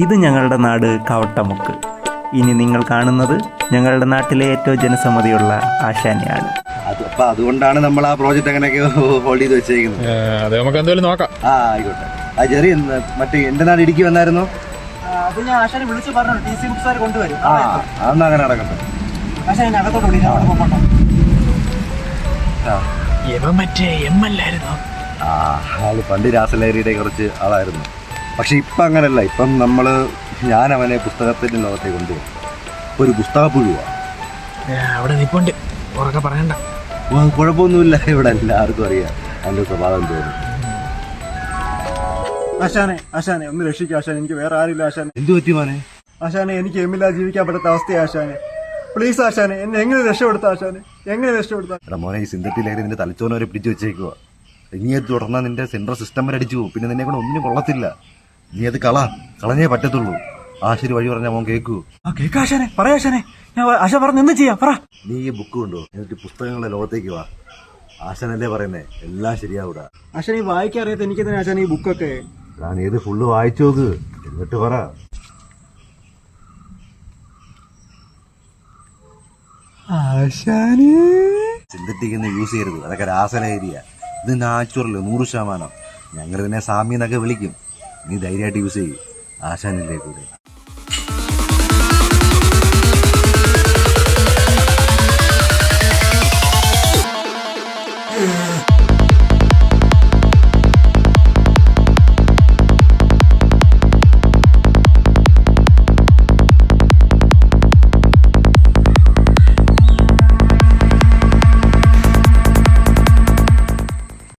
ഇത് ഞങ്ങളുടെ നാട് കവട്ടമുക്ക്. ഇനി നിങ്ങൾ കാണുന്നത് ഞങ്ങളുടെ നാട്ടിലെ ഏറ്റവും ജനസമ്മതിയുള്ള ആശാനെയാണ്. അതുകൊണ്ടാണ് നമ്മൾ ആ പ്രോജക്റ്റ് അങ്ങനെയൊക്കെ ഹോൾഡ് ചെയ്ത് വെച്ചേക്കുന്നത്. അത് നമുക്ക് എന്തായാലും നോക്കാം. ആയിക്കോട്ടെ. ആ ജെറി മറ്റേ എന്റെ നാട് ഇടുക്കി വന്നായിരുന്നോ? അത് ഞാൻ ആശാനെ വിളിച്ച് പറഞ്ഞു, ടി സി ബുക്സ് കൊണ്ടുവരും. അതൊന്നും അങ്ങനെ നടക്കട്ടെ. ആശാനെ അകത്തോട്ട് വിളിക്കാം, അവിടെ പോകണ്ട. മറ്റേ എമ്മല്ലായിരുന്നോ? ആള് പണ്ട് രാസലഹരിയുടെ കുറച്ച് ആളായിരുന്നു. പക്ഷെ ഇപ്പം അങ്ങനല്ല. ഇപ്പം ഞാൻ അവനെ പുസ്തകത്തിന്റെ ലോകത്തേക്ക് കൊണ്ടുപോകും. ഒരു പുസ്തകപ്പുഴുവാ അവിടെ നിപ്പുണ്ട്, ഉറക്കെ പറയണ്ട. കുഴപ്പമൊന്നുമില്ല, ഇവിടെ എല്ലാവർക്കും അറിയാം അവന്റെ സ്വഭാവം തോന്നും. ആശാനെ ഒന്ന് രക്ഷിക്കും ആശാനെ, എനിക്ക് വേറെ ആരില്ല ആശാനെ. എന്തു പറ്റി മോനെ? ആശാനെ എനിക്ക് എമ്മില്ലാതെ ജീവിക്കാൻ പറ്റാത്ത അവസ്ഥയാ ആശാനെ. പ്ലീസ് ആശാനെ, എന്നെ എങ്ങനെ രക്ഷപ്പെടുത്ത ആശാനെ, എങ്ങനെ രക്ഷപ്പെടുത്താ? എടാ മോനെ, ഈ സിന്തറ്റിക് ലഹരി നിന്റെ തലച്ചോറിനെ വരെ പിടിച്ചു വെച്ചേക്കുക. ഇനി അത് തുടർന്നാൽ നിന്റെ സെൻട്രൽ സിസ്റ്റം വരെ അടിച്ചു പോകും. പിന്നെ നിന്നെ കൂടെ ഒന്നിനും കൊള്ളത്തില്ല. നീ അത് കളഞ്ഞേ പറ്റത്തുള്ളൂ. ആശാരി വഴി പറഞ്ഞാൽ മോൻ കേൾക്കൂ. കേൾക്കാശാനെ, പറയാശാനെ. ഞാൻ ആശ പറഞ്ഞ് എന്ത് ചെയ്യാം, പറ. നീ ഈ ബുക്ക് കൊണ്ടോ, എന്നിട്ട് പുസ്തകങ്ങളുടെ ലോകത്തേക്ക് വാ. ആശാനല്ലേ പറയുന്നേ, എല്ലാം ശരിയാവൂടാ. ആശാനെ വായിക്കാൻ അറിയാത്ത എനിക്ക് തന്നെ ആശാനെ ഈ ബുക്കൊക്കെ. ഞാൻ ഏത് ഫുള്ള് വായിച്ചു നോക്ക്, എന്നിട്ട് പറ. സിന്തറ്റിക് യൂസ് ചെയ്യരുത്, അതൊക്കെ രാസലഹരിയ. ഇത് നാച്ചുറൽ 100%. ഞങ്ങൾ ഇതിനെ സാമ്യം എന്നൊക്കെ വിളിക്കും. നീ ധൈര്യമായിട്ട് യൂസ് ചെയ്യും. ആശാനില്ലേ കൂടെ.